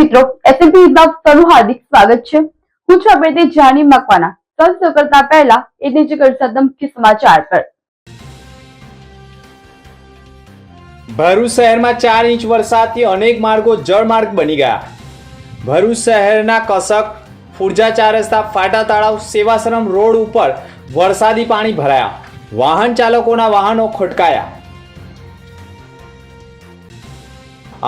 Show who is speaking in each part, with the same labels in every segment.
Speaker 1: મિત્રો એસએનપી વિભાગ સૌનું હાર્દિક સ્વાગત છે। હું છું આપણે જાણી મકવાના। શરૂ કરતા પહેલા એ ડિજિટલ સદમ મુખ્ય સમાચાર પર।
Speaker 2: ભરૂચ શહેરમાં 4 ઇંચ વરસાદથી અનેક માર્ગો જળમાર્ગ બની ગયા। ભરૂચ શહેરના કસક, ફુરજા 4 રસ્તા, ફાટા તળાવ, સેવાશ્રમ રોડ ઉપર વરસાદી પાણી ભરાયા। વાહન ચાલકોના વાહનો ખોટકાયા।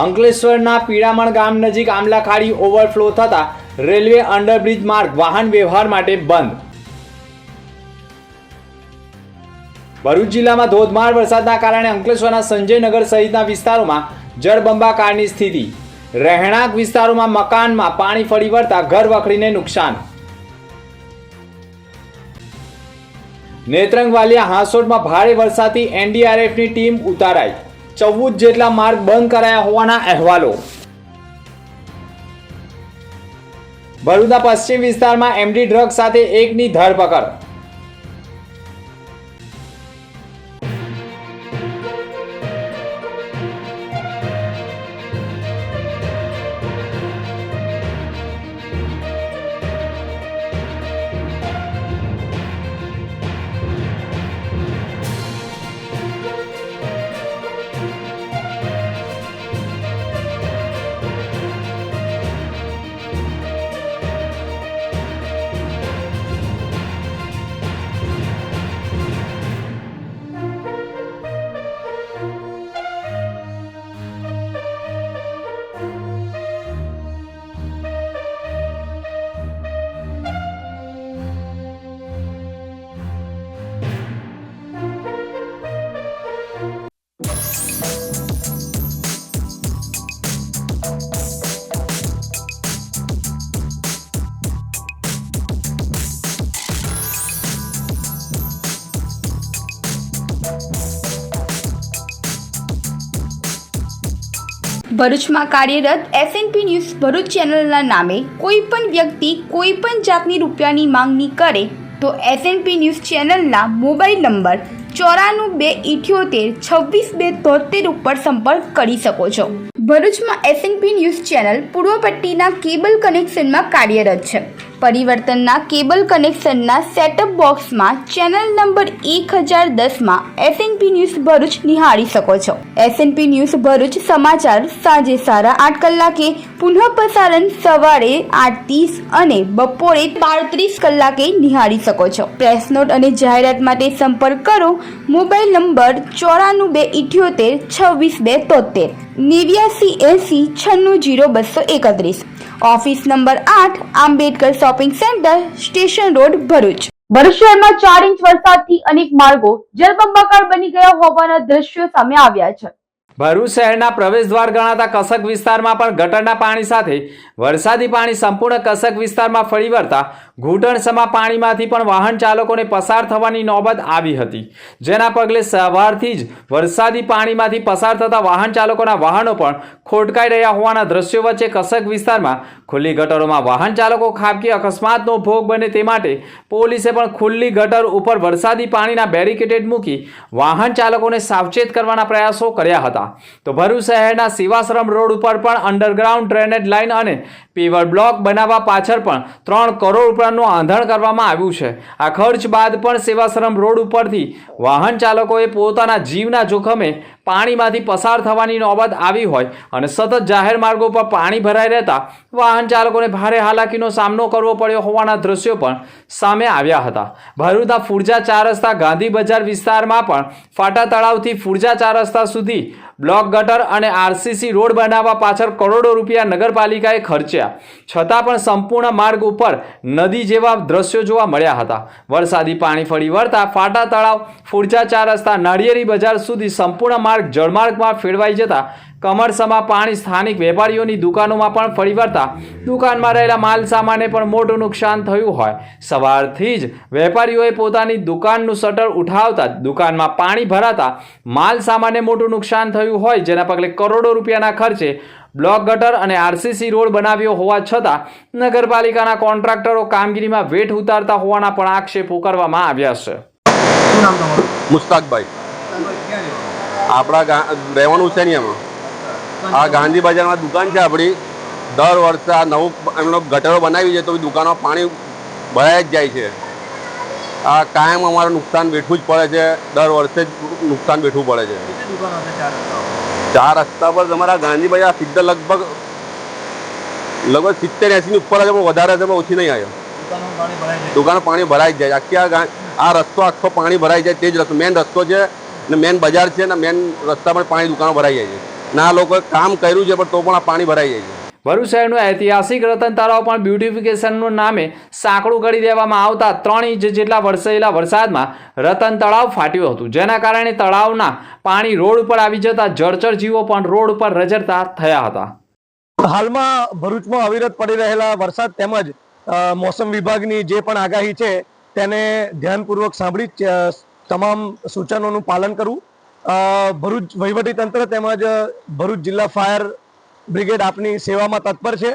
Speaker 2: અંકલેશ્વરના પીડામણ ગામ નજીક આમલા ખાડી ઓવરફ્લો થતા રેલવે અંડરબ્રિજ માર્ગ વાહન વ્યવહાર માટે બંધ। ભરૂચ જિલ્લામાં ધોધમાર વરસાદના કારણે અંકલેશ્વરના સંજયનગર સહિતના વિસ્તારોમાં જળબંબાકારની સ્થિતિ। રહેણાંક વિસ્તારોમાં મકાનમાં પાણી ફરી વળતા ઘર વખરીને નુકસાન। નેત્રંગ વાલિયા હાંસોટમાં ભારે વરસાદથી એનડીઆરએફની ટીમ ઉતારાઈ। 14 જેટલા માર્ગ બંધ કરાયા હોવાના અહેવાલો। ભરૂચના પશ્ચિમ વિસ્તારમાં એમડી ડ્રગ્સ સાથે એકની ધરપકડ।
Speaker 3: ભરૂચમાં કાર્યરત એસએનપી ન્યૂઝ ભરૂચ ચેનલના નામે કોઈ પણ વ્યક્તિ કોઈ પણ જાતની રૂપિયાની માંગણી કરે તો એસએનપી ન્યૂઝ ચેનલના મોબાઈલ નંબર 9428762273 ઉપર સંપર્ક કરી શકો છો। ભરૂચમાં એસએનપી ન્યૂઝ ચેનલ પૂર્વ પટ્ટીના કેબલ કનેક્શનમાં કાર્યરત છે। પરિવર્તનના કેબલ કનેક્શનના સેટઅપ બોક્સમાં ચેનલ નંબર 1010માં એસએનપી ન્યૂઝ ભરૂચ નિહાળી શકો છો। એસએનપી ન્યૂઝ ભરૂચ સમાચાર સાંજે 8:30 કલાકે, પુનઃ પ્રસારણ સવારે 8:30 અને બપોરે 12:30 કલાકે નિહાળી શકો છો। પ્રેસ નોટ અને જાહેરાત માટે સંપર્ક કરો mobile number 9428762273 8980960231। Office number 8 Ambedkar shopping centre, station road, Bharuch.
Speaker 1: Bharuch શહેરમાં 4 ઇંચ વરસાદથી અનેક માર્ગો જળબંબાકાર બની ગયા હોવાના દ્રશ્યો સામે આવ્યા છે।
Speaker 2: ભરૂચ શહેરના પ્રવેશદ્વાર ગણાતા કસક વિસ્તારમાં પણ ગટરના પાણી સાથે વરસાદી પાણી સંપૂર્ણ કસક વિસ્તારમાં ફરી વળતા ઘૂંટણસમા પાણીમાંથી પણ વાહન ચાલકોને પસાર થવાની નોબત આવી હતી, જેના પગલે સવારથી જ વરસાદી પાણીમાંથી પસાર થતા વાહન ચાલકોના વાહનો પણ ખોટકાઈ રહ્યા હોવાના દ્રશ્યો વચ્ચે કસક વિસ્તારમાં ખુલ્લી ગટરોમાં વાહન ચાલકો ખાબકી અકસ્માતનો ભોગ બને તે માટે પોલીસે પણ ખુલ્લી ગટર ઉપર વરસાદી પાણીના બેરિકેડ મૂકી વાહન ચાલકોને સાવચેત કરવાના પ્રયાસો કર્યા હતા। તો ભરૂચ શહેરના સેવાશ્રમ રોડ ઉપર પણ અંડરગ્રાઉન્ડ ડ્રેનેજ લાઇન અને પેવર બ્લોક બનાવવા પાછળ પણ 3 કરોડ રૂપિયાનું આંધણ કરવામાં આવ્યું છે। આ ખર્ચ બાદ પણ સેવાશ્રમ રોડ ઉપરથી વાહન ચાલકોએ પોતાના જીવના જોખમે પાણીમાંથી પસાર થવાની નોબત આવી હોય અને સતત જાહેર માર્ગો પર પાણી ભરાઈ રહેતા વાહન ચાલકોને ભારે હાલાકીનો સામનો કરવો પડ્યો હોવાના દ્રશ્યો પણ સામે આવ્યા હતા। ભરૂચના ફુરજા 4 રસ્તા, ગાંધી બજાર વિસ્તારમાં પણ ફાટા તળાવથી ફુરજા 4 રસ્તા સુધી બ્લોક ગટર અને આરસીસી રોડ બનાવવા પાછળ કરોડો રૂપિયા નગરપાલિકાએ ખર્ચ્યા, છતાં પણ સંપૂર્ણ માર્ગ ઉપર નદી જેવા દ્રશ્યો જોવા મળ્યા હતા। વરસાદી પાણી ફરી વળતા ફાટા તળાવ, ફુરજા 4 રસ્તા, નાળિયેરી બજાર સુધી સંપૂર્ણ માર્ગ જળમાર્ગમાં ફેરવાઈ જતા કમરસમાં પાણી સ્થાનિક વેપારીઓની દુકાનોમાં પણ ફરી વળતા દુકાનમાં રહેલા માલ સામાને પણ મોટું નુકસાન થયું હોય। સવારથી જ વેપારીઓએ પોતાની દુકાનનું શટર ઉઠાવતા દુકાનમાં પાણી ભરાતા માલ સામાને મોટું નુકસાન થયું હોય, જેના પગલે કરોડો રૂપિયાના ખર્ચે બ્લોક ગટર અને આરસીસી રોડ બનાવ્યો હોવા છતાં નગરપાલિકાના કોન્ટ્રાક્ટરો કામગીરીમાં વેઠ ઉતારતા હોવાના પણ આક્ષેપો કરવામાં આવ્યા છે।
Speaker 4: મુસ્તાકભાઈ આપણા રહેવાનું છે નહીં, એમાં આ ગાંધી બજારમાં દુકાન છે આપણી, દર વર્ષે આ નવું એમનો ગટરો બનાવી છે તો દુકાનો પાણી ભરાઈ જ જાય છે. આ કાયમ અમારે નુકસાન વેઠવું જ પડે છે. દર વર્ષે જ નુકસાન વેઠવું પડે છે. ચાર રસ્તા પર તમારા ગાંધી બજાર સીધા લગભગ 70-80 ઉપર છે, પણ વધારે છે, પણ ઓછી નહીં આવ્યો. દુકાનો પાણી ભરાઈ જ જાય. આખી આ રસ્તો આખો પાણી ભરાઈ જાય. તે જ રસ્તો મેન રસ્તો છે ને મેન બજાર છે ને મેન રસ્તા પર પાણી દુકાનો ભરાઈ જાય છે. ના લોકોએ કામ કર્યું છે પણ તો પણ આ પાણી ભરાઈ જાય છે.
Speaker 2: ભરૂચ શહેરનું ઐતિહાસિક રતન તળાવ પણ બ્યુટિફિકેશનનું નામે સાંકડું કરી દેવામાં આવતા 3 ઇંચ જેટલા વરસેલા વરસાદમાં રતન તળાવ ફાટ્યું હતું, જેના કારણે તળાવના પાણી રોડ ઉપર આવી જતા જળચર જીવો પણ રોડ ઉપર રઝળતા થયા હતા.
Speaker 5: હાલમાં ભરૂચમાં અવિરત પડી રહેલા વરસાદ તેમજ મોસમ વિભાગની જે પણ આગાહી છે તેને ધ્યાનપૂર્વક સાંભળી તમામ સૂચનોનું પાલન કરવું. ભરૂચ વહીવટીતંત્ર તેમજ ભરૂચ જિલ્લા ફાયર બ્રિગેડ આપની સેવામાં તત્પર છે.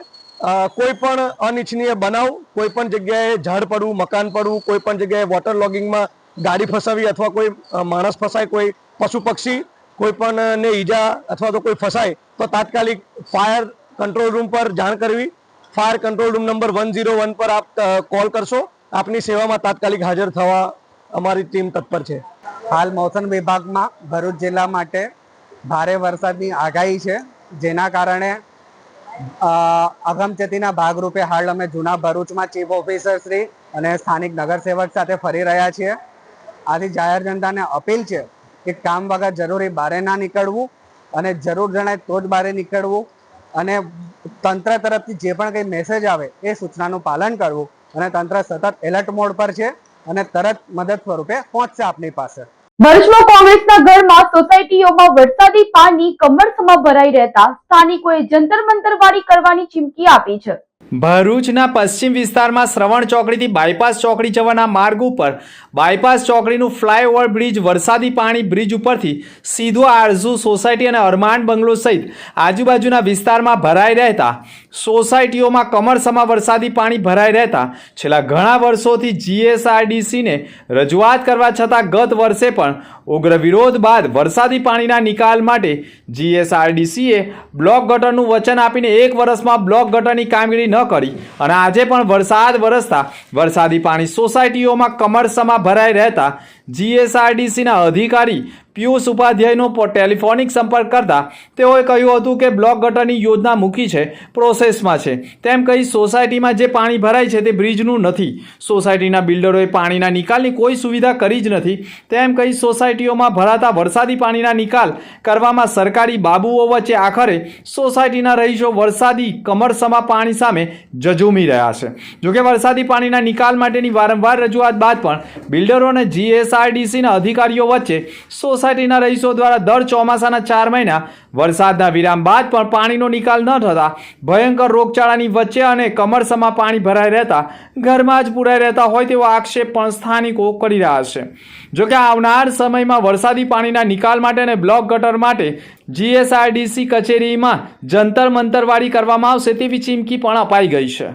Speaker 5: કોઈ પણ અનિચ્છનીય બનાવ, કોઈ પણ જગ્યાએ ઝાડ પડવું, મકાન પડવું, કોઈ પણ જગ્યાએ વોટર લોગિંગમાં ગાડી ફસાવી અથવા કોઈ માણસ ફસાય, કોઈ પશુ પક્ષી કોઈ પણ ને ઈજા અથવા તો કોઈ ફસાય તો તાત્કાલિક ફાયર કંટ્રોલ રૂમ પર જાણ કરવી. ફાયર કંટ્રોલ રૂમ નંબર 101 પર આપ કોલ કરશો. આપની સેવામાં તાત્કાલિક હાજર થવા અમારી ટીમ તત્પર છે.
Speaker 6: હાલ મોસમ વિભાગમાં ભરૂચ જિલ્લા માટે ભારે વરસાદની આગાહી છે, જેના કારણે અગમચેતીના ભાગરૂપે હાલ અમે જૂના ભરૂચમાં ચીફ ઓફિસર શ્રી અને સ્થાનિક નગરસેવક સાથે ફરી રહ્યા છીએ. આથી જાહેર જનતાને અપીલ છે કે કામ વગર જરૂરી બહાર ના નીકળવું અને જરૂર જણાય તો જ બહાર નીકળવું અને તંત્ર તરફથી જે પણ કંઈ મેસેજ આવે એ સૂચનાનું પાલન કરવું. અને તંત્ર સતત એલર્ટ મોડ પર છે અને તરત મદદ સ્વરૂપે પહોંચશે આપની પાસે.
Speaker 1: ભરૂચમાં કોંગ્રેસના ઘરમાં સોસાયટીઓમાં વરસાદી પાણી કમરસમાં ભરાઈ રહેતા સ્થાનિકોએ જંતર મંતર વાળી કરવાની ચીમકી આપી છે.
Speaker 2: ભરૂચના પશ્ચિમ વિસ્તારમાં શ્રવણ ચોકડીથી બાયપાસ ચોકડી જવાના માર્ગ ઉપર બાયપાસ ચોકડીનું ફ્લાયઓવર બ્રિજ વરસાદી પાણી બ્રિજ ઉપરથી સીધો આરઝુ સોસાયટી અને અરમાન બંગલો સહિત આજુબાજુના વિસ્તારમાં ભરાઈ રહેતા સોસાયટીઓમાં કમરસમાં વરસાદી પાણી ભરાઈ રહેતા છેલ્લા ઘણા વર્ષોથી જીએસઆરડીસીને રજૂઆત કરવા છતાં ગત વર્ષે પણ ઉગ્ર વિરોધ બાદ વરસાદી પાણીના નિકાલ માટે જીએસઆરડીસીએ બ્લોક ગટરનું વચન આપીને 1 વર્ષમાં બ્લોક ગટરની કામગીરી ન કરી અને આજે પણ વરસાદ વરસતા વરસાદી પાણી સોસાયટીઓમાં કમરસમાં ભરાઈ રહેતા જીએસઆરડીસીના અધિકારી પિયુષ ઉપાધ્યાયનો ટેલિફોનિક સંપર્ક કરતા તેઓએ કહ્યું હતું કે બ્લોક ગટરની યોજના મૂકી છે, પ્રોસેસમાં છે તેમ કહી સોસાયટીમાં જે પાણી ભરાય છે તે બ્રિજનું નથી. સોસાયટીના બિલ્ડરોએ પાણીના નિકાલની કોઈ સુવિધા કરી જ નથી તેમ કહી સોસાયટીઓમાં ભરાતા વરસાદી પાણીના નિકાલ કરવામાં સરકારી બાબુઓ વચ્ચે આખરે સોસાયટીના રહીશો વરસાદી કમરસમાં પાણી સામે ઝઝૂમી રહ્યા છે. જોકે વરસાદી પાણીના નિકાલ માટેની વારંવાર રજૂઆત બાદ પણ બિલ્ડરો અને જીએસઆરડીસીના અધિકારીઓ વચ્ચે સોસાયટીના રહીશો દ્વારા દર ચોમાસાના 4 મહિના વરસાદના વિરામ બાદ પણ પાણીનો નિકાલ ન થતા ભયંકર રોગચાળાની વચ્ચે અને કમરસમાં પાણી ભરાઈ રહેતા ઘરમાં જ પુરાઈ રહેતા હોય તેવો આક્ષેપ પણ સ્થાનિકો કરી રહ્યા છે. જોકે આવનાર સમયમાં વરસાદી પાણીના નિકાલ માટે અને બ્લોક ગટર માટે જીએસઆરડીસી કચેરીમાં જંતર મંતરવાળી કરવામાં આવશે તેવી ચીમકી પણ અપાઈ ગઈ છે.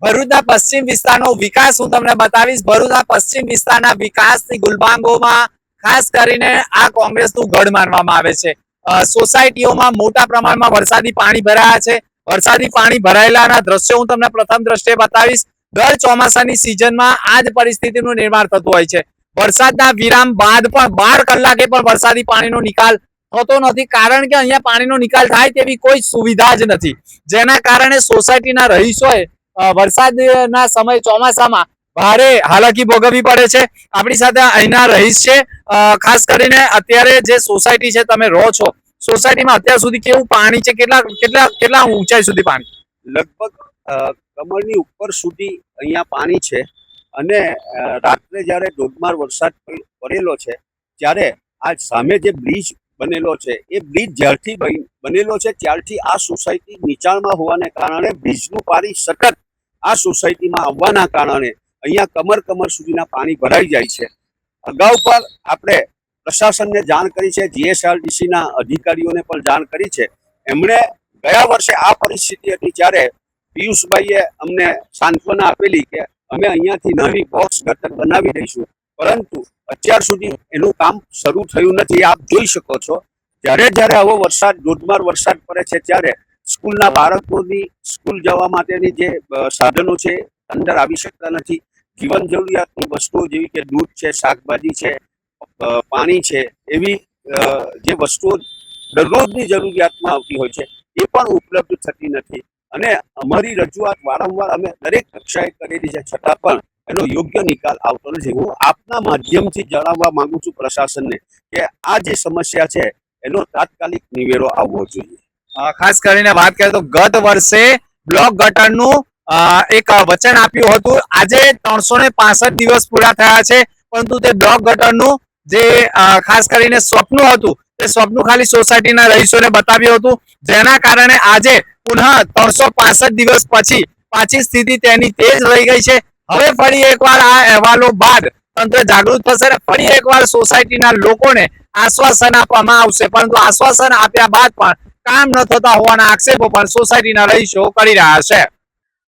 Speaker 7: ભરૂચના પશ્ચિમ વિસ્તારનો વિકાસ હું તમને બતાવીશ. ભરૂચના પશ્ચિમ વિસ્તારના વિકાસની ગુલબાંગોમાં ખાસ કરીને આ કોંગ્રેસનું ગઢ માનવામાં આવે છે. સોસાયટીઓમાં મોટા પ્રમાણમાં વરસાદી પાણી ભરાયા છે. વરસાદી પાણી ભરાયેલાના દ્રશ્યો હું તમને પ્રથમ દ્રષ્ટિએ બતાવીશ. દર ચોમાસાની સિઝનમાં આ જ પરિસ્થિતિનું નિર્માણ થતું હોય છે. વરસાદના વિરામ બાદ પણ 12 કલાકે પણ વરસાદી પાણીનો નિકાલ થતો નથી, કારણ કે અહીંયા પાણીનો નિકાલ થાય તેવી કોઈ સુવિધા જ નથી, જેના કારણે સોસાયટીના રહીશોએ વરસાદના સમય ચોમાસામાં ભારે હાલાકી ભોગવવી પડે છે. આપણી સાથે અહીંના રહીશ છે. ખાસ કરીને અત્યારે જે સોસાયટી છે તમે રહો છો, સોસાયટીમાં અત્યાર સુધી કેવું પાણી છે? કેટલા ઊંચાઈ સુધી પાણી?
Speaker 8: લગભગ કમરની ઉપર સુધી અહીંયા પાણી છે અને રાત્રે જ્યારે ધોધમાર વરસાદ પડેલો છે ત્યારે આ સામે જે બ્રિજ બનેલો છે એ બ્રિજ જ્યારથી બનેલો છે ત્યારથી આ સોસાયટી નીચાણમાં હોવાને કારણે બ્રિજનું પાણી સતત આ સોસાયટીમાં આવવાના કારણે અહીંયા કમર સુધીના પાણી ભરાઈ જાય છે. અગાઉ પર આપણે પ્રશાસનને જાણ કરી છે, જીએસઆરડીસીના અધિકારીઓને પણ જાણ કરી છે. એમણે ગયા વર્ષે આ પરિસ્થિતિ હતી ત્યારે પિયુષભાઈએ અમને સાંત્વના આપેલી કે અમે અહીંયાથી નવી બોક્સ ગટર બનાવી દઈશું, પરંતુ અત્યાર સુધી એનું કામ શરૂ થયું નથી. આપ જોઈ શકો છો, જ્યારે આવો વરસાદ ધોધમાર વરસાદ પડે છે ત્યારે સ્કૂલના બાળકોની સ્કૂલ જવા માટેની જે સાધનો છે અંદર આવી શકતા નથી. જીવન જરૂરિયાતની વસ્તુઓ જેવી કે દૂધ છે, શાકભાજી છે, પાણી છે, એવી જે વસ્તુઓ દરરોજની જરૂરિયાતમાં આવતી હોય છે એ પણ ઉપલબ્ધ થતી નથી. અને અમારી રજૂઆત વારંવાર અમે દરેક કક્ષાએ કરેલી છે, છતાં પણ એનો યોગ્ય નિકાલ આવતો નથી. હું આપના માધ્યમથી જણાવવા માંગુ છું પ્રશાસનને કે આ જે સમસ્યા છે એનો તાત્કાલિક નિવેડો આવવો જોઈએ.
Speaker 7: ખાસ કરીને વાત કરીએ તો ગત વર્ષે બ્લોક ગટરનું એક વચન આપ્યું હતું. આજે 365 દિવસ પૂરા થયા છે, પરંતુ તે બ્લોક ગટરનું જે ખાસ કરીને સ્વપ્ન હતું તે સ્વપ્ન ખાલી સોસાયટીના રહીશોને બતાવ્યું હતું, જેના કારણે આજે પુનઃ 365 દિવસ પછી પાછી સ્થિતિ તેની તે જ રહી ગઈ છે. હવે ફરી એકવાર આ અહેવાલો બાદ તંત્ર જાગૃત થશે અને ફરી એકવાર સોસાયટીના લોકોને આશ્વાસન આપવામાં આવશે, પરંતુ આશ્વાસન આપ્યા બાદ પણ કામ ન થતા હોવાના આક્ષેપો પણ સોસાયટીના રહીશો કરી રહ્યા છે.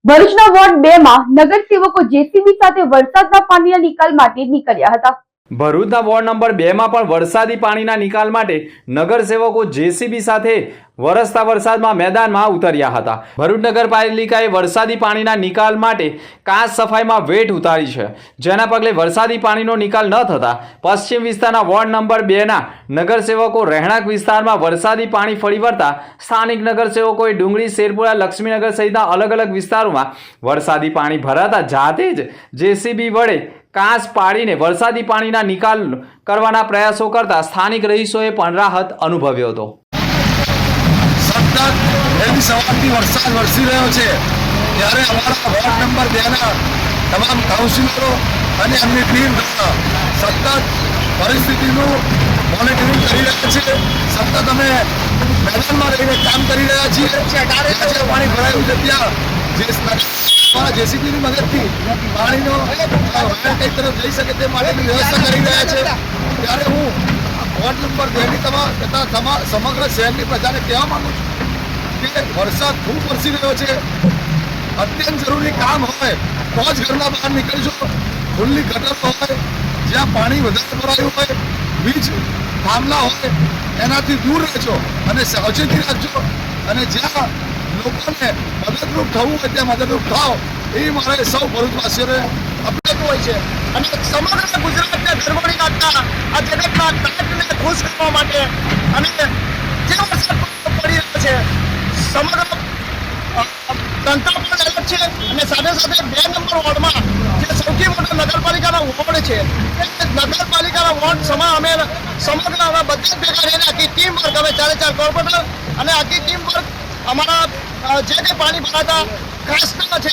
Speaker 1: ભરૂચના વોર્ડ 2 માં નગરસેવકો જેસીબી સાથે વરસાદના પાણીના નિકાલ માટે નીકળ્યા હતા.
Speaker 2: ભરૂચના વોર્ડ નંબર 2 માં પણ વરસાદી પાણીના નિકાલ માટે નગરસેવકો જેસીબી સાથે વરસતા વરસાદમાં મેદાનમાં ઉતર્યા હતા. ભરૂચ નગરપાલિકાએ વરસાદી પાણીના નિકાલ માટે કાચ સફાઈમાં વેટ ઉતારી છે, જેના પગલે વરસાદી પાણીનો નિકાલ ન થતા પશ્ચિમ વિસ્તારના વોર્ડ નંબર 2 ના નગરસેવકો રહેણાંક વિસ્તારમાં વરસાદી પાણી ફરી વળતા સ્થાનિક નગરસેવકોએ ડુંગળી, શેરપુરા, લક્ષ્મીનગર સહિતના અલગ અલગ વિસ્તારોમાં વરસાદી પાણી ભરાતા જાતે જ જેસીબી વડે કાચ પાડીને વરસાદી પાણીના નિકાલ કરવાના પ્રયાસો કરતા સ્થાનિક રહીશોએ પણ રાહત અનુભવ્યો હતો.
Speaker 5: સતત વહેલી સવારથી વરસાદ વરસી રહ્યો છે, ત્યારે અમારા વોર્ડ નંબર 2 ના તમામ કાઉન્સિલરો અને એમની ટીમ દ્વારા સતત પરિસ્થિતિનું મોનિટરિંગ કરી રહ્યા છે. સતત અમે મેદાનમાં રહીને કામ કરી રહ્યા છીએ. જ્યાં પાણી ભરાયું છે ત્યાં જેસીબીની મદદથી પાણીનો વાયર કઈ તરફ જઈ શકે તે માટેની વ્યવસ્થા કરી રહ્યા છે. ત્યારે હું વોર્ડ નંબર 2 તથા સમગ્ર શહેરની પ્રજાને કહેવા માંગુ છું કે વરસાદ ખૂબ વરસી રહ્યો છે. અત્યંત જરૂરી કામ હોય તો જ ઘરના બહાર નીકળજો. ખુલ્લી ગટર હોય, જ્યાં પાણી વધારે ભરાયું હોય, વીજ થાંભલા હોય, એનાથી દૂર રહેજો અને સાવચેતી રાખજો. અને જ્યાં લોકોને મદદરૂપ થવું હોય ત્યાં મદદરૂપ થાવ, એ મારે સૌ ભરૂચવાસીઓને અપીલ હોય છે.
Speaker 9: અને સમગ્ર ગુજરાતને ગરબડી નાખતા આ જગતના તાજને ખુશ કરવા માટે અને જે વરસાદ પડી રહ્યો છે, સમગ્ર તંત્ર પણ અલગ છે અને સાથે સાથે 2 નંબર વોર્ડમાં જે સૌથી મોટો નગરપાલિકાનો વોર્ડ છે, એ નગરપાલિકાના વોર્ડ સમા અમે સમગ્ર અમે બધા જ ભેગા રહીને આખી ટીમ વર્ક, અમે 4 કોર્પોરેટર અને આખી ટીમ વર્ક અમારા જે પાણી ભરાતા કાચના છે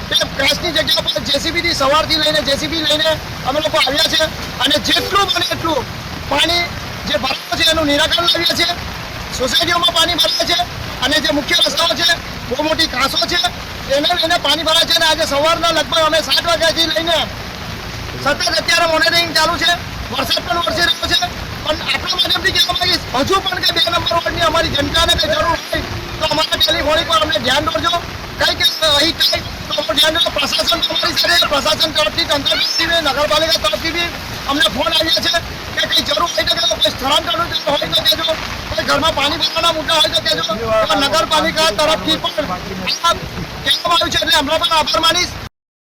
Speaker 9: તે કાચની જગ્યા પર જેસીબીથી સવારથી લઈને જેસીબી લઈને અમે લોકો આવ્યા છે અને જેટલું બને એટલું પાણી જે ભરાયું છે એનું નિરાકરણ લાવ્યા છે. સોસાયટીઓમાં પાણી ભરાય છે અને જે મુખ્ય રસ્તાઓ છે, બહુ મોટી કાંસો છે, એને લઈને પાણી ભરાય છે. અને આજે સવારના લગભગ અમે 7 વાગ્યાથી લઈને સતત અત્યારે મોનિટરિંગ ચાલુ છે. વરસાદ પણ વરસી રહ્યો છે, પણ આપણા માધ્યમથી કહેવા માંગીશ હજુ પણ કે 2 નંબર વોર્ડની અમારી જનતાને કંઈ જરૂર હોય તો અમારા ટેલિફોનિક પર અમને ધ્યાન દોરજો. કંઈક અહીં કંઈક તો ધ્યાન દો. પ્રશાસન તમારી સાથે, પ્રશાસન તરફથી, તંત્ર તરફથી, નગરપાલિકા તરફથી બી અમને ફોન આવ્યા છે કે કંઈ જરૂર હોય તો કહેજો, કોઈ સ્થળાંતરનું હોય તો કહેજો, કોઈ ઘરમાં પાણી ભરવાના મુદ્દા હોય તો કહેજો. નગરપાલિકા તરફથી પણ આ કહેવામાં આવ્યું છે, એટલે હમણાં પણ આભાર માનીશ.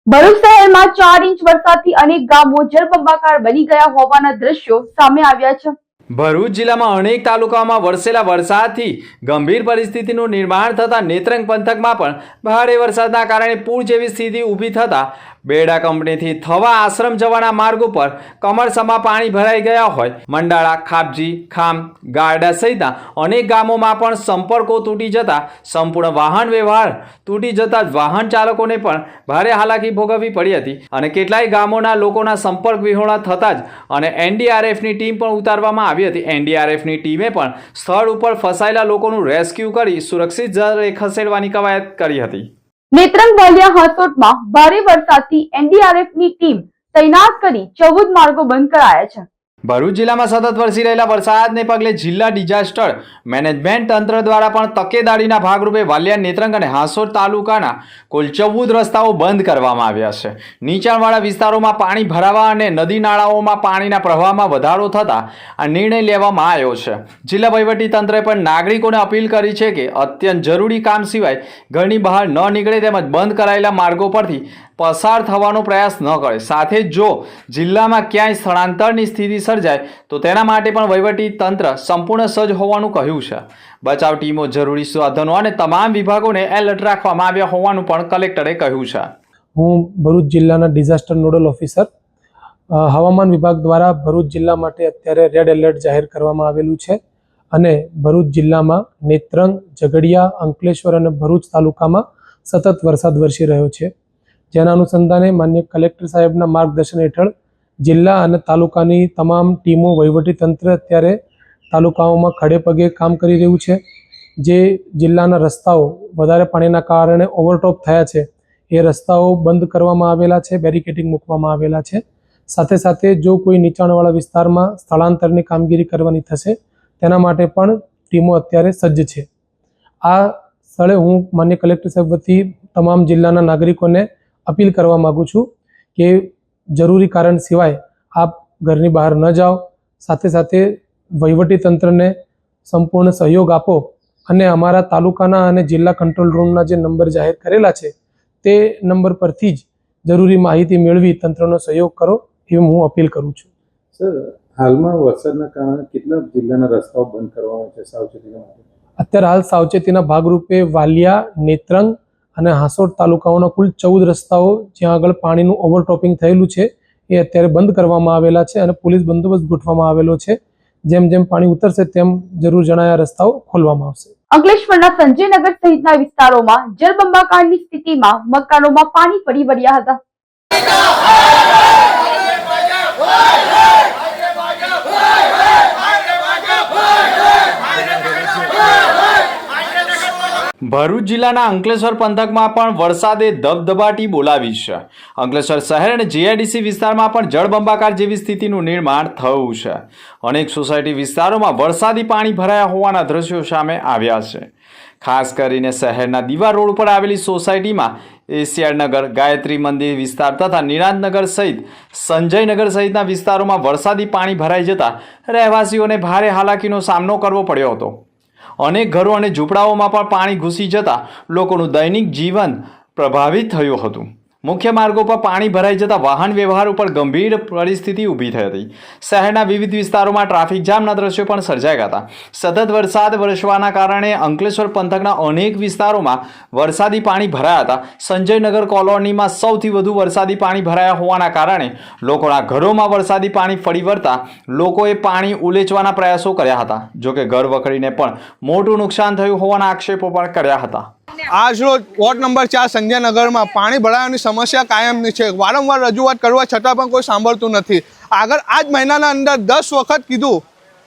Speaker 1: ભરૂચ શહેરમાં 4 ઇંચ વરસાદથી અનેક ગામો જળબંબાકાર બની ગયા હોવાના દ્રશ્યો સામે આવ્યા છે.
Speaker 2: ભરૂચ જિલ્લામાં અનેક તાલુકાઓમાં વરસેલા વરસાદથી ગંભીર પરિસ્થિતિનું નિર્માણ થતાં નેત્રંગ પંથકમાં પણ ભારે વરસાદના કારણે પૂર જેવી સ્થિતિ ઊભી થતાં બેડા કંપનીથી થવા આશ્રમ જવાના માર્ગ ઉપર કમરસમાં પાણી ભરાઈ ગયા હોય. મંડાળા, ખાપજી, ખામ, ગારડા સહિતના અનેક ગામોમાં પણ સંપર્કો તૂટી જતા સંપૂર્ણ વાહન વ્યવહાર તૂટી જતા વાહન ચાલકોને પણ ભારે હાલાકી ભોગવવી પડી હતી અને કેટલાય ગામોના લોકોના સંપર્ક વિહોણા થતા જ અને એનડીઆરએફની ટીમ પણ ઉતારવામાં આવી હતી. એનડીઆરએફની ટીમે પણ સ્થળ ઉપર ફસાયેલા લોકોનું રેસ્ક્યુ કરી સુરક્ષિત જગ્યાએ ખસેડવાની કવાયત કરી હતી.
Speaker 1: નેત્રંગ વાલિયા હાંસોટમાં ભારે વરસાદથી એનડીઆરએફની ટીમ તૈનાત કરી 14 માર્ગો બંધ કરાયા છે.
Speaker 2: ભરૂચ જિલ્લામાં સતત વરસી રહેલા વરસાદને પગલે જિલ્લા ડિઝાસ્ટર મેનેજમેન્ટ તંત્ર દ્વારા પણ તકેદારીના ભાગરૂપે વાલિયા, નેત્રંગ અને હાંસોડ તાલુકાના કુલ 14 રસ્તાઓ બંધ કરવામાં આવ્યા છે. નીચાણવાળા વિસ્તારોમાં પાણી ભરાવા અને નદી નાળાઓમાં પાણીના પ્રવાહમાં વધારો થતાં આ નિર્ણય લેવામાં આવ્યો છે. જિલ્લા વહીવટીતંત્રએ પણ નાગરિકોને અપીલ કરી છે કે અત્યંત જરૂરી કામ સિવાય ઘરની બહાર ન નીકળે તેમજ બંધ કરાયેલા માર્ગો પરથી પસાર થવાનો પ્રયાસ ન કરે. સાથે જ જો જિલ્લામાં ક્યાંય સ્થળાંતરની સ્થિતિ સર્જાય તો તેના માટે પણ વહીવટી તંત્ર સંપૂર્ણ સજ્જ હોવાનું કહ્યું છે. બચાવ ટીમો, જરૂરી સાધનો અને તમામ વિભાગોને એલર્ટ રાખવામાં આવ્યા હોવાનું પણ કલેક્ટરે કહ્યું છે.
Speaker 10: હું ભરૂચ જિલ્લાના ડિઝાસ્ટર નોડલ ઓફિસર. હવામાન વિભાગ દ્વારા ભરૂચ જિલ્લા માટે અત્યારે રેડ એલર્ટ જાહેર કરવામાં આવેલું છે અને ભરૂચ જિલ્લામાં નેત્રંગ, ઝઘડિયા, અંકલેશ્વર અને ભરૂચ તાલુકામાં સતત વરસાદ વરસી રહ્યો છે. જેના અનુસંધાને માન્ય કલેક્ટર સાહેબના માર્ગદર્શન હેઠળ જિલ્લા અને તાલુકાની તમામ ટીમો, વહીવટીતંત્ર અત્યારે તાલુકાઓમાં ખડે પગે કામ કરી રહ્યું છે. જે જિલ્લાના રસ્તાઓ વધારે પાણીના કારણે ઓવરટોપ થયા છે એ રસ્તાઓ બંધ કરવામાં આવેલા છે, બેરિકેડિંગ મૂકવામાં આવેલા છે. સાથે સાથે જો કોઈ નીચાણવાળા વિસ્તારમાં સ્થળાંતરની કામગીરી કરવાની થશે તેના માટે પણ ટીમો અત્યારે સજ્જ છે. આ સ્થળે હું માન્ય કલેક્ટર સાહેબ વતી તમામ જિલ્લાના નાગરિકોને અપીલ કરવા માગું છું કે જરૂરી કારણ સિવાય આપ ઘરની બહાર ન જાઓ. સાથે સાથે વહીવટીતંત્રને સંપૂર્ણ સહયોગ આપો અને અમારા તાલુકાના અને જિલ્લા કંટ્રોલ રૂમના જે નંબર જાહેર કરેલા છે તે નંબર પરથી જ જરૂરી માહિતી મેળવી તંત્રનો સહયોગ કરો એવી હું અપીલ કરું છું.
Speaker 11: સર, હાલમાં વરસાદના કારણે કેટલા જિલ્લાના રસ્તાઓ બંધ કરવામાં છે સાવચેતીના માટે?
Speaker 10: અત્યારે હાલ સાવચેતીના ભાગરૂપે વાલિયા, નેત્રંગ અને હાંસોડ તાલુકાઓના કુલ 14 રસ્તાઓ જ્યાં આગળ પાણીનું ઓવરટોપિંગ થયેલું છે એ અત્યારે બંધ કરવામાં આવેલા છે અને પોલીસ બંદોબસ્ત ગોઠવવામાં આવેલો છે. જેમ જેમ પાણી ઉતરશે તેમ જરૂર જણાયા રસ્તાઓ ખોલવામાં આવશે.
Speaker 1: અંકલેશ્વરના સંજયનગર સહિતના વિસ્તારોમાં જળબંબાકારની સ્થિતિમાં મકાનોમાં પાણી ફરી વળ્યા હતા.
Speaker 2: ભરૂચ જિલ્લાના અંકલેશ્વર પંથકમાં પણ વરસાદે ધબધબાટી બોલાવી છે. અંકલેશ્વર શહેર અને જીઆઈડીસી વિસ્તારમાં પણ જળબંબાકાર જેવી સ્થિતિનું નિર્માણ થયું છે. અનેક સોસાયટી વિસ્તારોમાં વરસાદી પાણી ભરાયા હોવાના દ્રશ્યો સામે આવ્યા છે. ખાસ કરીને શહેરના દીવા રોડ પર આવેલી સોસાયટીમાં એશિયાડનગર, ગાયત્રી મંદિર વિસ્તાર તથા નિરાંતનગર સહિત સંજયનગર સહિતના વિસ્તારોમાં વરસાદી પાણી ભરાઈ જતા રહેવાસીઓને ભારે હાલાકીનો સામનો કરવો પડ્યો હતો. અનેક ઘરો અને ઝૂંપડાઓમાં પણ પાણી ઘૂસી જતા લોકોનું દૈનિક જીવન પ્રભાવિત થયું હતું. મુખ્ય માર્ગો પર પાણી ભરાઈ જતા વાહન વ્યવહાર ઉપર ગંભીર પરિસ્થિતિ ઊભી થઈ હતી. શહેરના વિવિધ વિસ્તારોમાં ટ્રાફિક જામના દ્રશ્યો પણ સર્જાયા હતા. સતત વરસાદ વરસવાના કારણે અંકલેશ્વર પંથકના અનેક વિસ્તારોમાં વરસાદી પાણી ભરાયા હતા. સંજયનગર કોલોનીમાં સૌથી વધુ વરસાદી પાણી ભરાયા હોવાના કારણે લોકોના ઘરોમાં વરસાદી પાણી ફરી વળતા લોકોએ પાણી ઉલેચવાના પ્રયાસો કર્યા હતા. જોકે ઘર વખરીને પણ મોટું નુકસાન થયું હોવાના આક્ષેપો પણ કર્યા હતા.
Speaker 9: આજરોજ વોર્ડ નંબર 4 સંજયનગરમાં પાણી ભરાવાની સમસ્યા કાયમની છે. વારંવાર રજૂઆત કરવા છતાં પણ કોઈ સાંભળતું નથી. આગળ આ જ મહિનાના અંદર 10 વખત કીધું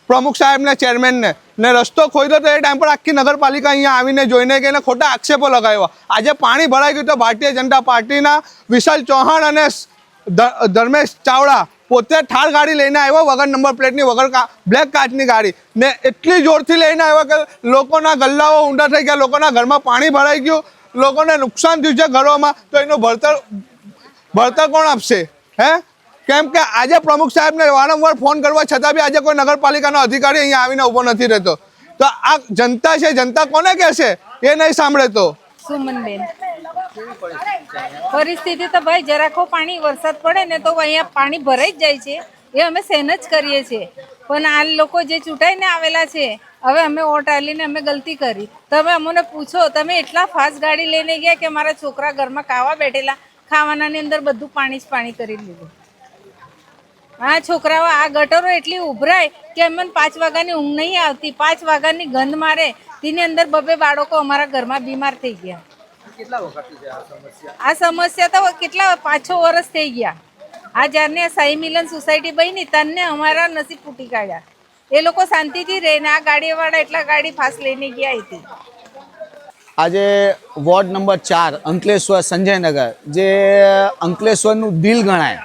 Speaker 9: પ્રમુખ સાહેબને, ચેરમેનને, ને રસ્તો ખોદ્યો તો એ ટાઈમ પર આખી નગરપાલિકા અહીંયા આવીને જોઈને કે એને ખોટા આક્ષેપો લગાવ્યા. આજે પાણી ભરાઈ ગયું તો ભારતીય જનતા પાર્ટીના વિશાલ ચૌહાણ અને ધર્મેશ ચાવડા પોતે ઠાર ગાડી લઈને આવ્યો, વગર નંબર પ્લેટની, વગર બ્લેક કાચની ગાડી, ને એટલી જોરથી લઈને આવ્યો કે લોકોના ગલ્લાઓ ઊંડા થઈ ગયા, લોકોના ઘરમાં પાણી ભરાઈ ગયું, લોકોને નુકસાન થયું છે ઘરોમાં. તો એનું ભરતર કોણ આપશે? કેમ કે આજે પ્રમુખ સાહેબને વારંવાર ફોન કરવા છતાં બી આજે કોઈ નગરપાલિકાનો અધિકારી અહીંયા આવીને ઊભો નથી રહેતો. તો આ જનતા છે, જનતા કોને કહેશે એ નહીં સાંભળે. તો
Speaker 12: સુમનબેન, પરિસ્થિતિ તો ભાઈ જરાકો પાણી વરસાદ પડે ને તો અહીંયા પાણી ભરાઈ જ જાય છે. એ અમે સહન જ કરીએ છીએ. પણ આ લોકો જે ચૂંટાઈને આવેલા છે, હવે અમે વોટ આલીને અમે ગલતી કરી. તમે અમને પૂછો, તમે એટલા ફાસ્ટ ગાડી લઈને ગયા કે મારા છોકરા ઘરમાં ખાવા બેઠેલા, ખાવાનાની અંદર બધું પાણી જ પાણી કરી લીધું. હા, છોકરાઓ આ ગટરો એટલી ઉભરાય કે અમને 5 વાગ્યાની ઊંઘ નહીં આવતી. 5 વાગ્યાની ગંધ મારે, તેની અંદર 2 બાળકો અમારા ઘરમાં બીમાર થઈ ગયા. આ સમસ્યા તો કેટલા 5-6 વર્ષ થઈ ગયા. આ જ્યારે સાઈ મિલન સોસાયટી બની તને અમારા નસીબ ફૂટી કાઢ્યા. એ લોકો શાંતિથી રહીને આ ગાડીવાળા એટલા ગાડી ફાસ્ટ લઈને ગયા હતી.
Speaker 6: આજે વોર્ડ નંબર 4 અંકલેશ્વર સંજયનગર, જે અંકલેશ્વરનું દિલ ગણાય,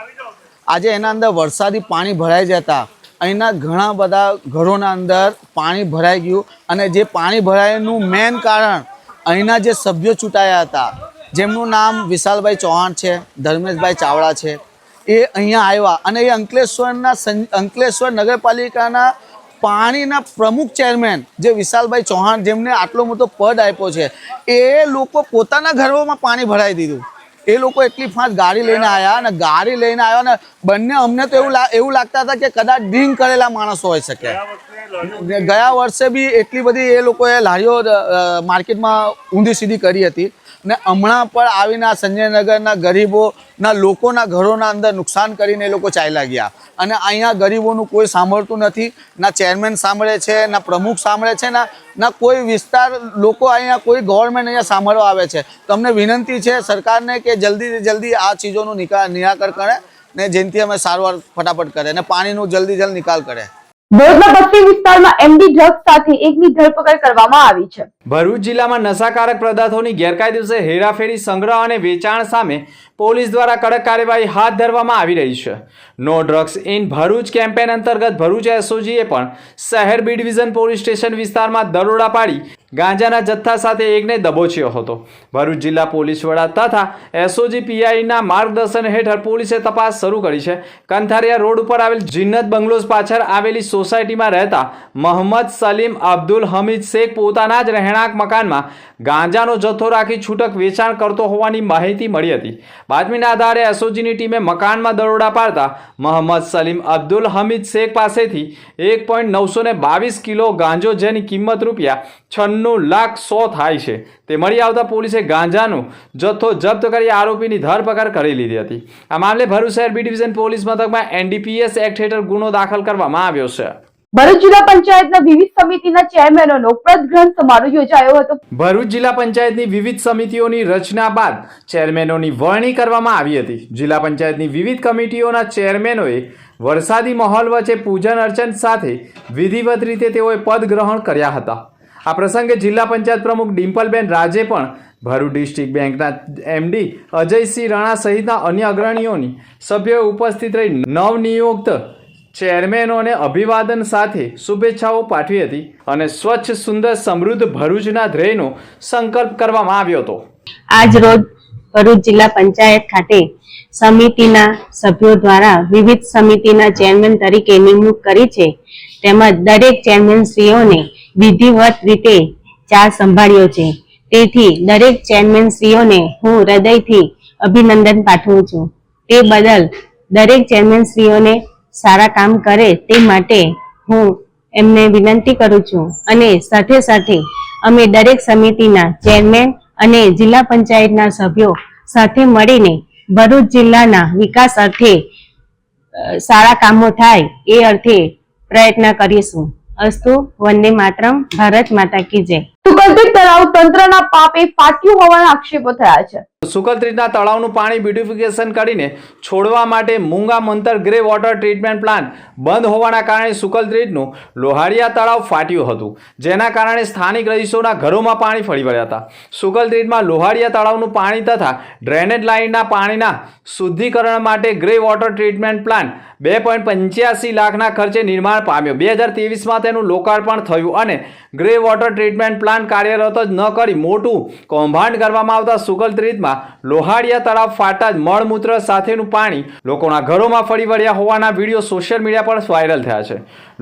Speaker 6: આજે એના અંદર વરસાદી પાણી ભરાઈ જતા અહીંના ઘણા બધા ઘરોના અંદર પાણી ભરાઈ ગયું અને જે પાણી ભરાયાનું મેઇન કારણ અહીંના જે સભ્યો ચૂંટાયા હતા, જેમનું નામ વિશાલભાઈ ચૌહાણ છે, ધર્મેશભાઈ ચાવડા છે, એ અહીંયા આવ્યા અને એ અંકલેશ્વર નગરપાલિકાના પાણીના પ્રમુખ ચેરમેન જે વિશાલભાઈ ચૌહાણ, જેમને આટલો મોટો પદ આપ્યો છે, એ લોકો પોતાના ઘરોમાં પાણી ભરાઈ દીધું. એ લોકો એટલી ફાસ્ટ ગાડી લઈને આવ્યા અને બંને અમને તો એવું લાગતા હતા કે કદાચ ડ્રિંક કરેલા માણસો હોઈ શકે. ગયા વર્ષે બી એટલી બધી એ લોકોએ લારીઓ માર્કેટમાં ઊંધી સીધી કરી હતી ને હમણાં પણ આવીને આ સંજયનગરના ગરીબોના લોકોના ઘરોના અંદર નુકસાન કરીને એ લોકો ચાલ્યા ગયા. અને અહીંયા ગરીબોનું કોઈ સાંભળતું નથી, ના ચેરમેન સાંભળે છે, ના પ્રમુખ સાંભળે છે, ના કોઈ વિસ્તાર લોકો અહીંયા, કોઈ ગવર્મેન્ટ અહીંયા સાંભળવા આવે છે. તો અમને વિનંતી છે સરકારને કે જલ્દીથી જલ્દી આ ચીજોનું નિરાકરણ કરે ને જેનાથી અમે સારવાર ફટાફટ કરે ને પાણીનું જલ્દી નિકાલ કરે.
Speaker 1: ભરૂચના પશ્ચિમ વિસ્તારમાં એમડી ડ્રગ્સ સાથે એકની ધરપકડ કરવામાં આવી છે.
Speaker 2: ભરૂચ જિલ્લામાં નશાકારક પદાર્થોની ગેરકાયદેસર હેરાફેરી, સંગ્રહ અને વેચાણ સામે પોલીસ દ્વારા કડક કાર્યવાહી હાથ ધરવામાં આવી રહી છે. No drugs in Bharuch campaign અંતર્ગત ભરૂચ એસઓજીએ પણ શહેર બી ડિવિઝન પોલીસ સ્ટેશન વિસ્તારમાં દરોડા પાડી ગાંજાના જથ્થા સાથે એકને દબોચ્યો હતો. ભરૂચ જિલ્લા પોલીસ વડા તથા એસઓજી પીઆઈના માર્ગદર્શન હેઠળ પોલીસે તપાસ શરૂ કરી છે. કંથારિયા રોડ ઉપર આવેલ જિન્નત બંગલોઝ પાછળ આવેલી સોસાયટીમાં રહેતા મોહમ્મદ સલીમ અબ્દુલ હમીદ શેખ પોતાના જ રહેણાંક મકાનમાં ગાંજાનો જથ્થો રાખી છૂટક વેચાણ કરતો હોવાની માહિતી મળી હતી. બાતમીના આધારે એસઓજીની ટીમે મકાનમાં દરોડા પાડતા મોહમ્મદ સલીમ અબ્દુલ હમીદ શેખ પાસેથી 1.922 કિલો ગાંજો, જેની કિંમત ₹96,100,000 થાય છે, તે મળી આવતા પોલીસે ગાંજાનો જથ્થો જપ્ત કરી આરોપીની ધરપકડ કરી લીધી હતી. આ મામલે ભરૂચ શહેર બી ડિવિઝન પોલીસ મથકમાં NDPS એક્ટ હેઠળ ગુનો દાખલ કરવામાં આવ્યો છે.
Speaker 1: ભરૂચ જિલ્લા પંચાયતના વિવિધ સમિતિના ચેરમેનોનો પદગ્રહણ સમારોહ યોજાયો હતો.
Speaker 2: ભરૂચ જિલ્લા પંચાયતની વિવિધ સમિતિઓની રચના બાદ ચેરમેનોની વરણી કરવામાં આવી હતી. જિલ્લા પંચાયતની વિવિધ કમિટીઓના ચેરમેનોએ વરસાદી માહોલ વચ્ચે પૂજન અર્ચન સાથે વિધિવત રીતે તેઓએ પદ ગ્રહણ કર્યા હતા. આ પ્રસંગે જિલ્લા પંચાયત પ્રમુખ ડિમ્પલબેન રાજે પણ ભરૂચ ડિસ્ટ્રિક્ટ બેંકના MD અજયસિંહ રાણા સહિતના અન્ય અગ્રણીઓની સભ્યોએ ઉપસ્થિત રહી નવનિયુક્ત ચેરમેનોને અભિવાદન સાથે શુભેચ્છાઓ પાઠવી હતી અને સ્વચ્છ, સુંદર, સમૃદ્ધ ભરૂચના ધ્યેયનો સંકલ્પ કરવામાં આવ્યો હતો.
Speaker 13: આજ રોજ ભરૂચ જિલ્લા પંચાયત ખાતે સમિતિના સભ્યો દ્વારા વિવિધ સમિતિના ચેરમેન તરીકે નિમણૂક કરી છે. તેમજ દરેક ચેરમેનશ્રીઓને વિધિવત રીતે ચાર્જ સંભાળ્યો છે. તેથી દરેક ચેરમેનશ્રીઓને હું હૃદયથી અભિનંદન પાઠવું છું. તે બદલ દરેક ચેરમેનશ્રીઓને સારા કામ કરે તે માટે હું એમને વિનંતી કરું છું. અને સાથે સાથે અમે દરેક સમિતિના ચેરમેન અને જિલ્લા પંચાયતના સભ્યો સાથે મળીને ભરૂચ જિલ્લાના વિકાસ અર્થે સારા કામો થાય એ અર્થે પ્રયત્ન કરીશું. અસ્તુ. વંદે માતરમ. ભારત માતા કી જય.
Speaker 1: સુકલત્રી તળાવ તંત્રના પાપે ફાટ્યું હોવાના આક્ષેપો થયા છે.
Speaker 2: સુકલત્રીના તળાવનું પાણી બ્યુટિફિકેશન કરીને છોડવા માટે મૂંગા મંતર ગ્રે વોટર ટ્રીટમેન્ટ પ્લાન્ટ બંધ હોવાના કારણે સુકલત્રીનું લોહાડિયા તળાવ ફાટ્યું હતું, જેના કારણે સ્થાનિક રહીશોના ઘરોમાં પાણી ફરી વળ્યા હતા. સુકલત્રીમાં લોહાડિયા તળાવનું પાણી તથા ડ્રેનેજ લાઇનના પાણીના શુદ્ધિકરણ માટે ગ્રે વોટર ટ્રીટમેન્ટ પ્લાન્ટ 2.85 લાખના ખર્ચે નિર્માણ પામ્યો. 2023માં તેનું લોકાર્પણ થયું અને ગ્રે વોટર ટ્રીટમેન્ટ પ્લાન્ટ કાર્યરત જ ન કરી મોટું કૌભાંડ કરવામાં આવતા સુકલત્રીમાં લોહાડિયા તળાવ ફાટા જ મળમૂત્ર સાથેનું પાણી લોકોના ઘરોમાં ફરી વળ્યા હોવાના વિડીયો સોશિયલ મીડિયા પર વાયરલ થયા છે.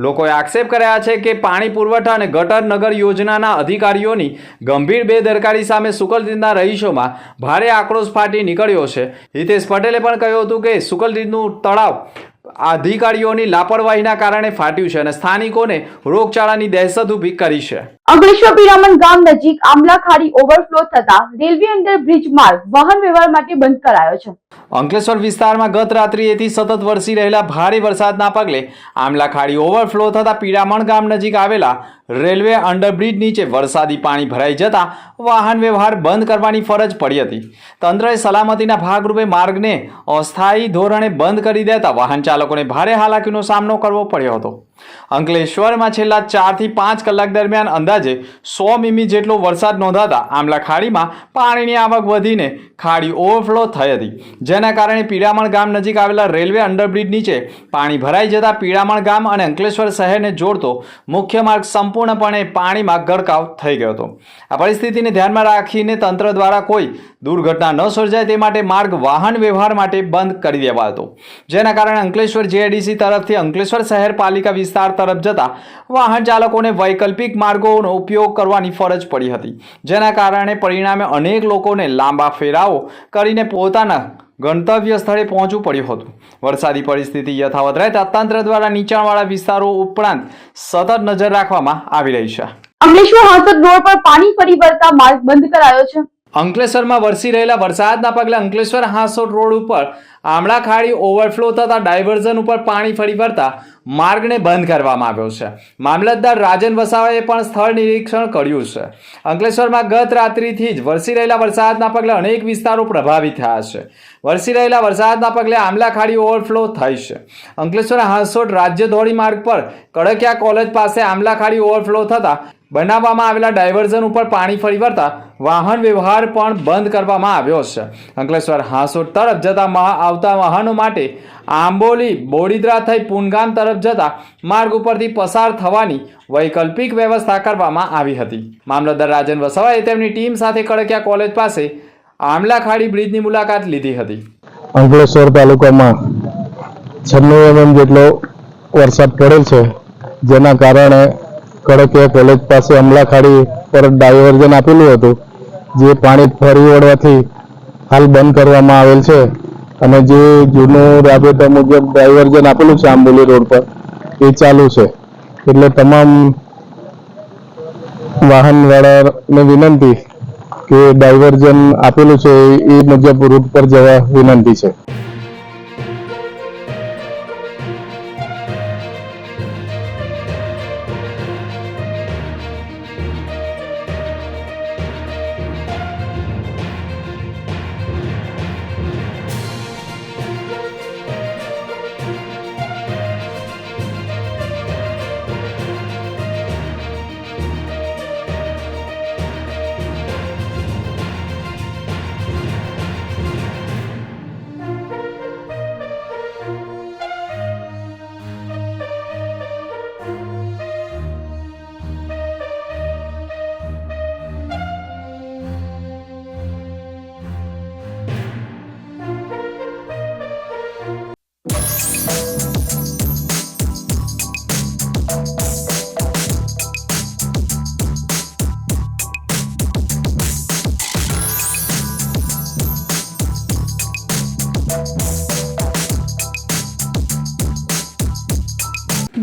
Speaker 2: લોકોએ આક્ષેપ કર્યા છે કે પાણી પુરવઠા અને ગટર નગર યોજનાના અધિકારીઓની ગંભીર બેદરકારી સામે સુકલત્રીના રહીશોમાં ભારે આક્રોશ ફાટી નીકળ્યો છે. હિતેશ પટેલે પણ કહ્યું હતું કે સુકલત્રીનું તળાવ અધિકારીઓની લાપરવાહીના કારણે ફાટ્યું છે અને સ્થાનિકોને રોગચાળાની દહેશત ઊભી કરી છે.
Speaker 1: અંકલેશ્વર પીરામણ ગામ નજીક આમલા ખાડી ઓવરફ્લો થતા રેલવે અંડરબ્રિજ માર્ગ વાહન વ્યવહાર માટે બંધ કરાયો છે.
Speaker 2: અંકલેશ્વર વિસ્તારમાં ગત રાત્રિએથી સતત વરસી રહેલા ભારે વરસાદના પગલે આમલા ખાડી ઓવરફ્લો થતા પીરામણ ગામ નજીક આવેલા રેલવે અંડરબ્રિજ નીચે વરસાદી પાણી ભરાઈ જતા વાહન વ્યવહાર બંધ કરવાની ફરજ પડી હતી. તંત્રએ સલામતીના ભાગરૂપે માર્ગને અસ્થાયી ધોરણે બંધ કરી દેતા વાહન ચાલકોને ભારે હાલાકીનો સામનો કરવો પડ્યો હતો. અંકલેશ્વરમાં છેલ્લા 4 થી 5 કલાક દરમિયાન અંદાજે 100 મીમી જેટલો વરસાદ નોંધાતા આમલા ખાડીમાં પાણીની આવક વધીને ખાડી ઓવરફ્લો થઈ હતી, જેના કારણે પીડામણ ગામ નજીક આવેલા રેલવે અંડરબ્રિજ નીચે પાણી ભરાઈ જતા પીડામણ ગામ અને અંકલેશ્વર શહેરને જોડતો મુખ્ય માર્ગ સંપૂર્ણપણે પાણીમાં ગરકાવ થઈ ગયો હતો. આ પરિસ્થિતિને ધ્યાનમાં રાખીને તંત્ર દ્વારા કોઈ દુર્ઘટના ન સર્જાય તે માટે માર્ગ વાહન વ્યવહાર માટે બંધ કરી દેવાયો હતો, જેના કારણે અંકલેશ્વર JIDC તરફથી અંકલેશ્વર શહેર પાલિકા વિસ્તાર તરફ જતા વાહન ચાલકોને વૈકલ્પિક માર્ગોનો ઉપયોગ કરવાની ફરજ પડી હતી, જેના કારણે પરિણામે અનેક લોકોને લાંબા ફેરાઓ કરીને પોતાના ગંતવ્ય સ્થળે પહોંચવું પડ્યું હતું. વરસાદી પરિસ્થિતિ યથાવત રહેતા તંત્ર દ્વારા નીચાણવાળા વિસ્તારો ઉપરાંત સતત નજર રાખવામાં આવી રહી છે.
Speaker 1: અંકલેશ્વર હાંસોદ રોડ પર પાણી ફરી વળતા માર્ગ બંધ કરાયો છે.
Speaker 2: અંકલેશ્વરમાં વરસી રહેલા વરસાદના પગલે અંકલેશ્વર હાંસોદ રોડ ઉપર આમલા ખાડી ઓવરફ્લો થતા ડાયવર્ઝન ઉપર પાણી ફરી વળતા માર્ગને બંધ કરવામાં આવ્યો છે. મામલતદાર રાજન વસાવાએ પણ સ્થળ નિરીક્ષણ કર્યું છે. અંકલેશ્વરમાં ગત રાત્રિથી જ વરસી રહેલા વરસાદના પગલે અનેક વિસ્તારો પ્રભાવિત થયા છે. વરસી રહેલા વરસાદના પગલે આમલા ખાડી ઓવરફ્લો થઈ છે. અંકલેશ્વર હાંસોડ રાજ્ય ધોરી માર્ગ પર કડકિયા કોલેજ પાસે આમલા ખાડી ઓવરફ્લો થતા બનાવવામાં આવેલા ડાયવર્ઝન ઉપર પાણી ફરી વળતા વાહન વ્યવહાર પણ બંધ કરવામાં આવ્યો છે. અંકલેશ્વર હાંસોડ તરફ જતા આવતા વાહનો માટે આંબોલી બોડીદ્રા થઈ પુનગામ તરફ જતા માર્ગ ઉપરથી પસાર થવાની વૈકલ્પિક વ્યવસ્થા કરવામાં આવી હતી. મામલતદાર રાજન વસાવાએ તેમની ટીમ સાથે કડકિયા કોલેજ પાસે આમલા ખાડી બ્રિજની મુલાકાત લીધી હતી.
Speaker 5: અંકલેશ્વર તાલુકામાં 96 mm જેટલો વરસાદ પડેલ છે, જેના કારણે કડકિયા કોલેજ પાસે આમલા ખાડી પર ડાયવર્ઝન આપેલું હતું, જે પાણી ફરી વળવાથી હાલ બંધ કરવામાં આવેલ છે અને જે જૂનું રાબેતા મુજબ ડાયવર્ઝન આપેલું છે આંબોલી રોડ પર એ ચાલુ છે. એટલે તમામ વાહનવાળાને વિનંતી કે ડાયવર્ઝન આપેલું છે એ મુજબ રૂટ પર જવા વિનંતી છે.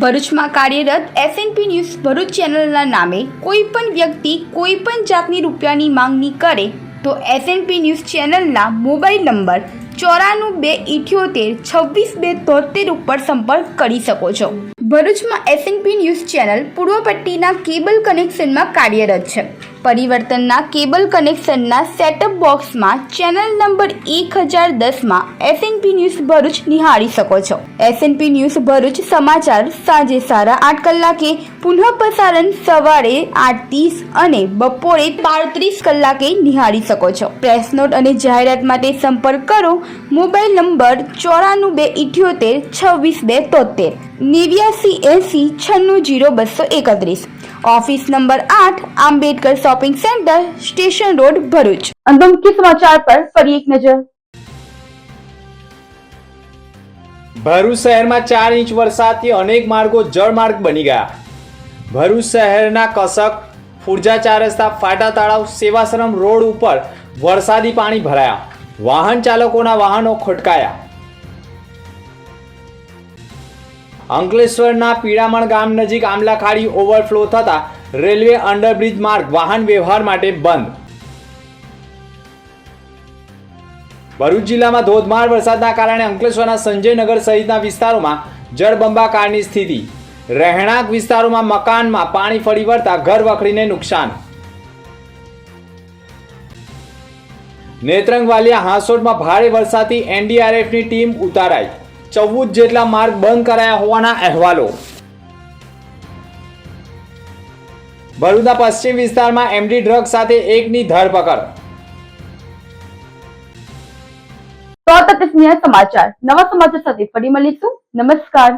Speaker 3: ભરૂચમાં કાર્યરત SNP ન્યૂઝ ભરૂચ ચેનલના નામે કોઈ પણ વ્યક્તિ કોઈ પણ જાતની રૂપિયાની માંગણી કરે તો SNP ન્યૂઝ ચેનલના મોબાઈલ નંબર 9428762273 ઉપર સંપર્ક કરી શકો છો. ભરૂચમાં SNP ન્યૂઝ ચેનલ પૂર્વ પટ્ટીના કેબલ કનેક્શનમાં કાર્યરત છે. પરિવર્તનના કેબલ કનેક્શનના સેટઅપ બોક્સમાં ચેનલ નંબર 1010માં SNP ન્યૂઝ ભરૂચ નિહાળી શકો છો. SNP ન્યૂઝ ભરૂચ સમાચાર સાંજે 8:30 કલાકે, પુનઃ પ્રસારણ સવારે 8:30 અને બપોરે 12:30 કલાકે નિહાળી શકો છો. પ્રેસ નોટ અને જાહેરાત માટે સંપર્ક કરો. Mobile number 9428762273 8980960231. Office number 8 Ambedkar shopping centre station road Bharuch.
Speaker 1: अंतिम के समाचार पर फरी एक नजर.
Speaker 2: ભરૂચ શહેરમાં 4 ઇંચ વરસાદથી અનેક માર્ગો જળમાર્ગ બની ગયા. ભરૂચ શહેરના કસક, ફુરજા 4 રસ્તા, ફાટા તળાવ, સેવાશ્રમ રોડ ઉપર વરસાદી પાણી ભરાયા. વાહન ચાલકોના વાહનો ખોટકાયા. અંકલેશ્વરના પીડામણ ગામ નજીક આમલા ખાડી ઓવરફ્લો થતા રેલવે અંડરબ્રિજ માર્ગ વાહન વ્યવહાર માટે બંધ. ભરૂચ જિલ્લામાં ધોધમાર વરસાદના કારણે અંકલેશ્વરના સંજયનગર સહિતના વિસ્તારોમાં જળબંબાકારની સ્થિતિ. રહેણાંક વિસ્તારોમાં મકાનમાં પાણી ફરી વળતા ઘર વખરીને નુકસાન. નેત્રંગ વાલિયા હાંસોડમાં ભારે વરસાદથી NDRFની ટીમ ઉતારાઈ. 14 જેટલા માર્ગ બંધ કરાયા હોવાના અહેવાલો. ભરૂચના પશ્ચિમ વિસ્તારમાં એમડી ડ્રગ સાથે એકની ધરપકડ.
Speaker 1: તો આ હતા સમાચાર. નવા સમાચાર સાથે ફરી મળીશું. નમસ્કાર.